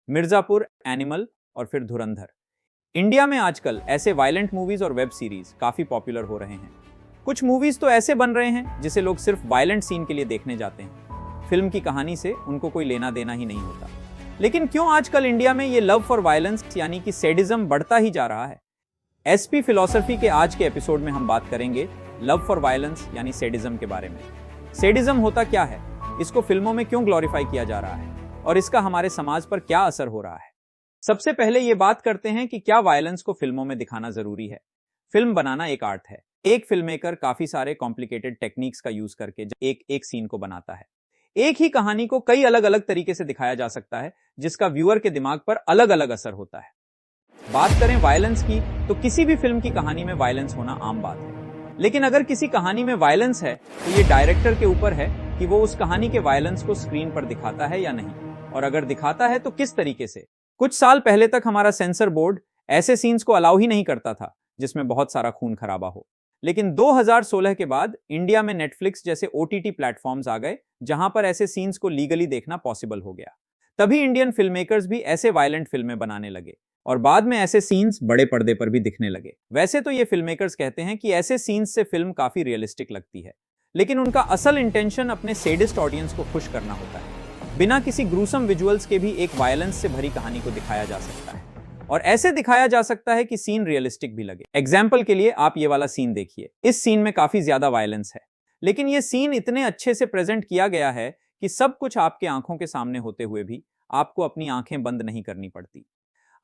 Mirzapur, animal और फिर धुरंधर। India में आजकल ऐसे वायलेंट मूवीज और वेब सीरीज काफी पॉपुलर हो रहे हैं। कुछ मूवीज तो ऐसे बन रहे हैं जिसे लोग सिर्फ वायलेंट सीन के लिए देखने जाते हैं। फिल्म की कहानी से उनको कोई लेना देना ही नहीं होता। लेकिन क्यों आजकल इंडिया में ये लव फॉर वायलेंस यानी कि सैडिज्म बढ़ता ही जा रहा है? एसपी फिलॉसफी के आज के एपिसोड में हम बात करेंगे लव फॉर वायलेंस यानी सैडिज्म के बारे में। सैडिज्म होता क्या है, इसको फिल्मों में क्यों ग्लोरीफाई किया जा रहा है और इसका हमारे समाज पर क्या असर हो रहा है। सबसे पहले ये बात करते हैं कि क्या वायलेंस को फिल्मों में दिखाना जरूरी है। फिल्म बनाना एक आर्ट है। एक फिल्म मेकर काफी सारे कॉम्प्लिकेटेड टेक्निक्स का यूज करके एक सीन को बनाता है। एक ही कहानी को कई अलग अलग तरीके से दिखाया जा सकता है, जिसका व्यूअर के दिमाग पर अलग अलग असर होता है। बात करें वायलेंस की, तो किसी भी फिल्म की कहानी में वायलेंस होना आम बात है। लेकिन अगर किसी कहानी में वायलेंस है तो ये डायरेक्टर के ऊपर है कि वो उस कहानी के वायलेंस को स्क्रीन पर दिखाता है या नहीं, और अगर दिखाता है तो किस तरीके से। कुछ साल पहले तक हमारा सेंसर बोर्ड ऐसे सीन्स को अलाउ ही नहीं करता था जिसमें बहुत सारा खून खराबा हो। लेकिन 2016 के बाद इंडिया में नेटफ्लिक्स जैसे ओटीटी प्लेटफॉर्म्स आ गए, जहां पर ऐसे सीन्स को लीगली देखना पॉसिबल हो गया। तभी इंडियन फिल्म मेकर्स भी ऐसे वायलेंट फिल्में बनाने लगे और बाद में ऐसे सीन्स बड़े पर्दे पर भी दिखने लगे। वैसे तो ये फिल्म मेकर्स कहते हैं कि ऐसे सीन्स से फिल्म काफी रियलिस्टिक लगती है, लेकिन उनका असल इंटेंशन अपने सैडिस्ट ऑडियंस को खुश करना होता है। बिना किसी ग्रूसम विजुअल्स के भी एक वायलेंस से भरी कहानी को दिखाया जा सकता है, और ऐसे दिखाया जा सकता है कि सीन रियलिस्टिक भी लगे। एग्जाम्पल के लिए आप ये वाला सीन देखिए। इस सीन में काफी ज्यादा वायलेंस है, लेकिन ये सीन इतने अच्छे से प्रेजेंट किया गया है कि सब कुछ आपके आंखों के सामने होते हुए भी आपको अपनी आंखें बंद नहीं करनी पड़ती।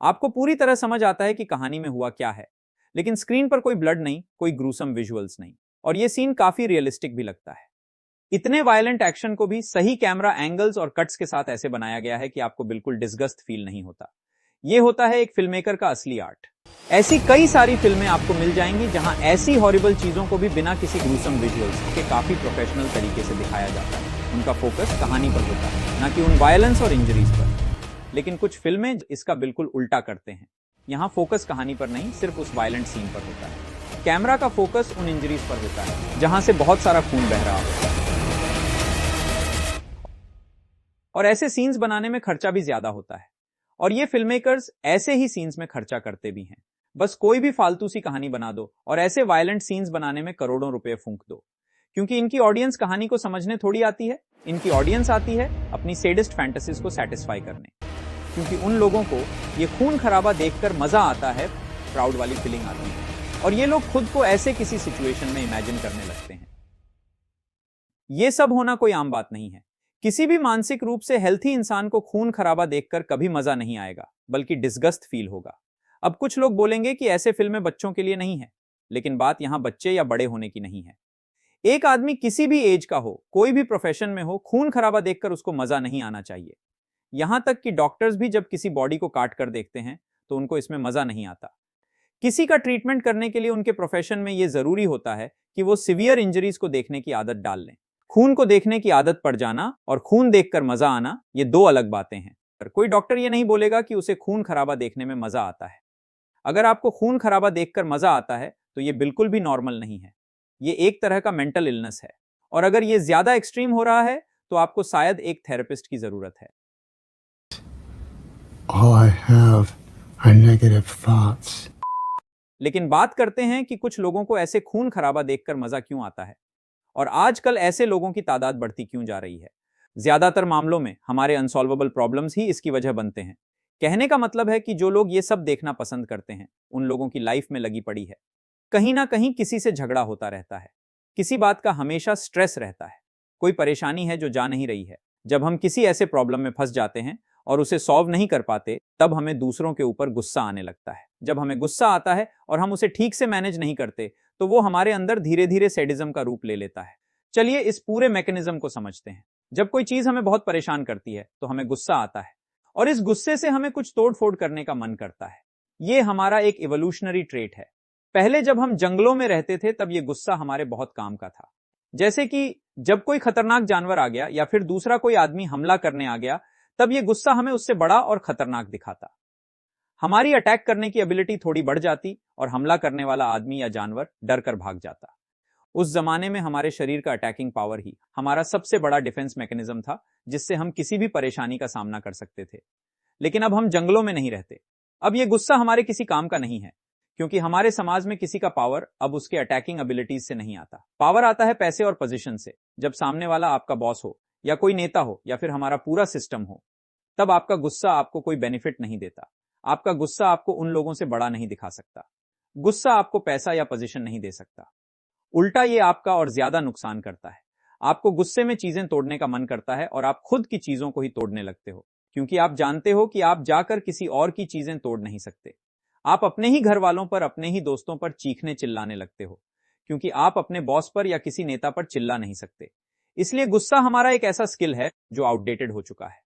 आपको पूरी तरह समझ आता है कि कहानी में हुआ क्या है, लेकिन स्क्रीन पर कोई ब्लड नहीं, कोई ग्रूसम विजुअल्स नहीं, और ये सीन काफी रियलिस्टिक भी लगता है। इतने वायलेंट एक्शन को भी सही कैमरा एंगल्स और कट्स के साथ ऐसे बनाया गया है कि आपको बिल्कुल डिसगस्ट फील नहीं होता। यह होता है एक फिल्ममेकर का असली आर्ट। ऐसी कई सारी फिल्में आपको मिल जाएंगी जहां ऐसी हॉरिबल चीजों को भी बिना किसी ग्रूसम विजुअल्स के काफी प्रोफेशनल तरीके से दिखाया जाता है। उनका फोकस कहानी पर होता है, ना कि उन वायलेंस और इंजरीज पर। लेकिन कुछ फिल्में इसका बिल्कुल उल्टा करते हैं। यहां फोकस कहानी पर नहीं, सिर्फ उस वायलेंट सीन पर होता है। कैमरा का फोकस उन इंजरीज पर होता है जहां से बहुत सारा खून बह रहा होता है, और ऐसे सीन्स बनाने में खर्चा भी ज्यादा होता है। और ये फिल्ममेकर्स ऐसे ही सीन्स में खर्चा करते भी हैं। बस कोई भी फालतू सी कहानी बना दो और ऐसे वायलेंट सीन्स बनाने में करोड़ों रुपए फूंक दो, क्योंकि इनकी ऑडियंस कहानी को समझने थोड़ी आती है। इनकी ऑडियंस आती है अपनी सैडिस्ट फैंटेसीज को सेटिस्फाई करने, क्योंकि उन लोगों को ये खून खराबा देखकर मजा आता है, प्राउड वाली फीलिंग आती है, और ये लोग खुद को ऐसे किसी सिचुएशन में इमेजिन करने लगते हैं। ये सब होना कोई आम बात नहीं है। किसी भी मानसिक रूप से हेल्थी इंसान को खून खराबा देखकर कभी मजा नहीं आएगा, बल्कि डिसगस्ट फील होगा। अब कुछ लोग बोलेंगे कि ऐसे फिल्में बच्चों के लिए नहीं है, लेकिन बात यहां बच्चे या बड़े होने की नहीं है। एक आदमी किसी भी एज का हो, कोई भी प्रोफेशन में हो, खून खराबा देखकर उसको मजा नहीं आना चाहिए। यहां तक कि डॉक्टर्स भी जब किसी बॉडी को काट कर देखते हैं तो उनको इसमें मजा नहीं आता। किसी का ट्रीटमेंट करने के लिए उनके प्रोफेशन में यह जरूरी होता है कि वो सीवियर इंजरीज को देखने की आदत डाल लें। खून को देखने की आदत पड़ जाना और खून देखकर मजा आना, ये दो अलग बातें हैं। पर कोई डॉक्टर ये नहीं बोलेगा कि उसे खून खराबा देखने में मजा आता है। अगर आपको खून खराबा देखकर मजा आता है तो ये बिल्कुल भी नॉर्मल नहीं है। ये एक तरह का मेंटल इलनेस है, और अगर ये ज्यादा एक्सट्रीम हो रहा है तो आपको शायद एक थेरेपिस्ट की जरूरत है। I have are negative thoughts. लेकिन बात करते हैं कि कुछ लोगों को ऐसे खून खराबा देखकर मजा क्यों आता है, और आजकल ऐसे लोगों की तादाद बढ़ती क्यों जा रही है। ज्यादातर मामलों में हमारे अनसॉल्वेबल प्रॉब्लम्स ही इसकी वजह बनते हैं। कहने का मतलब है कि जो लोग ये सब देखना पसंद करते हैं, उन लोगों की लाइफ में लगी पड़ी है। कहीं ना कहीं किसी से झगड़ा होता रहता है, किसी बात का हमेशा स्ट्रेस रहता है, कोई परेशानी है जो जा नहीं रही है। जब हम किसी ऐसे प्रॉब्लम में फंस जाते हैं और उसे सॉल्व नहीं कर पाते, तब हमें दूसरों के ऊपर गुस्सा आने लगता है। जब हमें गुस्सा आता है और हम उसे ठीक से मैनेज नहीं करते, तो वो हमारे अंदर धीरे धीरे सैडिज्म का रूप ले लेता है। चलिए इस पूरे मैकेनिज्म को समझते हैं। जब कोई चीज हमें बहुत परेशान करती है तो हमें गुस्सा आता है, और इस गुस्से से हमें कुछ तोड़फोड़ करने का मन करता है। ये हमारा एक इवोल्यूशनरी ट्रेट है। पहले जब हम जंगलों में रहते थे तब ये गुस्सा हमारे बहुत काम का था। जैसे कि जब कोई खतरनाक जानवर आ गया या फिर दूसरा कोई आदमी हमला करने आ गया, तब ये गुस्सा हमें उससे बड़ा और खतरनाक दिखाता। हमारी अटैक करने की एबिलिटी थोड़ी बढ़ जाती और हमला करने वाला आदमी या जानवर डर कर भाग जाता। उस जमाने में हमारे शरीर का अटैकिंग पावर ही हमारा सबसे बड़ा डिफेंस मैकेनिज्म था, जिससे हम किसी भी परेशानी का सामना कर सकते थे। लेकिन अब हम जंगलों में नहीं रहते। अब ये गुस्सा हमारे किसी काम का नहीं है, क्योंकि हमारे समाज में किसी का पावर अब उसके अटैकिंग एबिलिटीज से नहीं आता। पावर आता है पैसे और पोजीशन से। जब सामने वाला आपका बॉस हो, या कोई नेता हो, या फिर हमारा पूरा सिस्टम हो, तब आपका गुस्सा आपको कोई बेनिफिट नहीं देता। आपका गुस्सा आपको उन लोगों से बड़ा नहीं दिखा सकता। गुस्सा आपको पैसा या पोजीशन नहीं दे सकता। उल्टा ये आपका और ज्यादा नुकसान करता है। आपको गुस्से में चीजें तोड़ने का मन करता है और आप खुद की चीजों को ही तोड़ने लगते हो, क्योंकि आप जानते हो कि आप जाकर किसी और की चीजें तोड़ नहीं सकते। आप अपने ही घर वालों पर, अपने ही दोस्तों पर चीखने चिल्लाने लगते हो, क्योंकि आप अपने बॉस पर या किसी नेता पर चिल्ला नहीं सकते। इसलिए गुस्सा हमारा एक ऐसा स्किल है जो आउटडेटेड हो चुका है।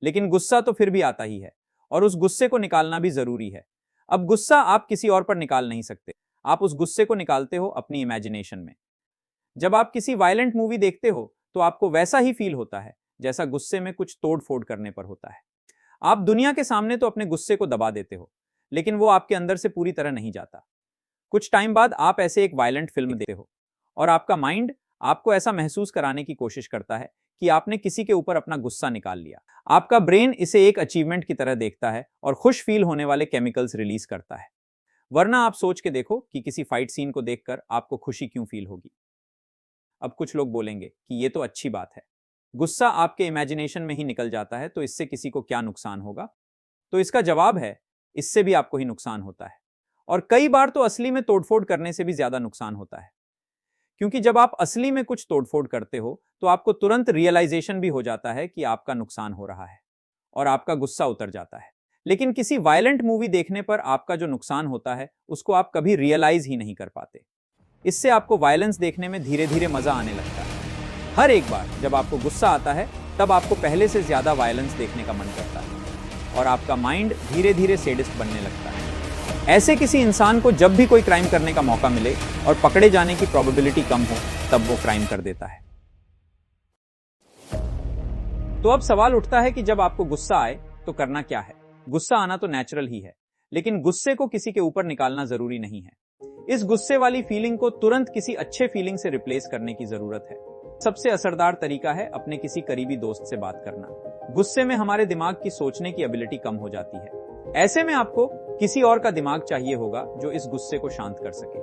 लेकिन गुस्सा तो फिर भी आता ही है, और उस गुस्से को निकालना भी जरूरी है। अब गुस्सा आप किसी और पर निकाल नहीं सकते। आप उस गुस्से को निकालते हो अपनी इमेजिनेशन में। जब आप किसी वायलेंट मूवी देखते हो तो आपको वैसा ही फील होता है जैसा गुस्से में कुछ तोड़ फोड़ करने पर होता है। आप दुनिया के सामने तो अपने गुस्से को दबा देते हो, लेकिन वो आपके अंदर से पूरी तरह नहीं जाता। कुछ टाइम बाद आप ऐसे एक वायलेंट फिल्म देखते हो और आपका माइंड आपको ऐसा महसूस कराने की कोशिश करता है कि आपने किसी के ऊपर अपना गुस्सा निकाल लिया। आपका ब्रेन इसे एक अचीवमेंट की तरह देखता है और खुश फील होने वाले केमिकल्स रिलीज करता है। वरना आप सोच के देखो कि किसी फाइट सीन को देखकर आपको खुशी क्यों फील होगी। अब कुछ लोग बोलेंगे कि ये तो अच्छी बात है, गुस्सा आपके इमेजिनेशन में ही निकल जाता है, तो इससे किसी को क्या नुकसान होगा? तो इसका जवाब है, इससे भी आपको ही नुकसान होता है, और कई बार तो असली में तोड़फोड़ करने से भी ज्यादा नुकसान होता है। क्योंकि जब आप असली में कुछ तोड़फोड़ करते हो तो आपको तुरंत रियलाइजेशन भी हो जाता है कि आपका नुकसान हो रहा है और आपका गुस्सा उतर जाता है। लेकिन किसी वायलेंट मूवी देखने पर आपका जो नुकसान होता है उसको आप कभी रियलाइज ही नहीं कर पाते। इससे आपको वायलेंस देखने में धीरे धीरे मजा आने लगता है। हर एक बार जब आपको गुस्सा आता है तब आपको पहले से ज्यादा वायलेंस देखने का मन करता है और आपका माइंड धीरे धीरे सैडिस्ट बनने लगता है। ऐसे किसी इंसान को जब भी कोई क्राइम करने का मौका मिले और पकड़े जाने की प्रोबेबिलिटी कम हो, तब वो क्राइम कर देता है। तो अब सवाल उठता है कि जब आपको गुस्सा आए तो करना क्या है? गुस्सा आना तो नेचुरल ही है, लेकिन गुस्से को किसी के ऊपर निकालना जरूरी नहीं है। इस गुस्से वाली फीलिंग को तुरंत किसी अच्छे फीलिंग से रिप्लेस करने की जरूरत है। सबसे असरदार तरीका है अपने किसी करीबी दोस्त से बात करना। गुस्से में हमारे दिमाग की सोचने की एबिलिटी कम हो जाती है। ऐसे में आपको किसी और का दिमाग चाहिए होगा जो इस गुस्से को शांत कर सके।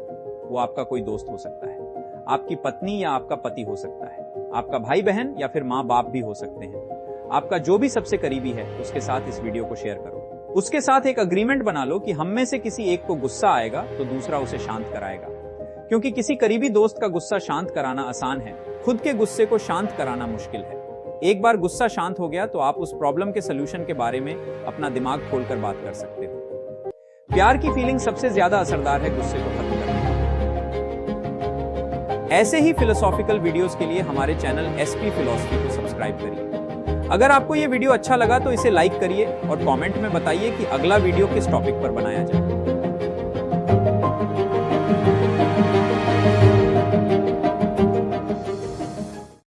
वो आपका कोई दोस्त हो सकता है, आपकी पत्नी या आपका पति हो सकता है, आपका भाई बहन या फिर माँ बाप भी हो सकते हैं। आपका जो भी सबसे करीबी है उसके साथ इस वीडियो को शेयर करो। उसके साथ एक अग्रीमेंट बना लो कि हम में से किसी एक को गुस्सा आएगा तो दूसरा उसे शांत कराएगा। क्योंकि किसी करीबी दोस्त का गुस्सा शांत कराना आसान है, खुद के गुस्से को शांत कराना मुश्किल है। एक बार गुस्सा शांत हो गया तो आप उस प्रॉब्लम के सलूशन के बारे में अपना दिमाग खोलकर बात कर सकते हो। प्यार की फीलिंग सबसे ज्यादा असरदार है गुस्से को खत्म करने में। ऐसे ही फिलोसॉफिकल वीडियोस के लिए हमारे चैनल SP फिलॉसफी को सब्सक्राइब करिए। अगर आपको ये वीडियो अच्छा लगा तो इसे लाइक करिए और कमेंट में बताइए कि अगला वीडियो किस टॉपिक पर बनाया जाए।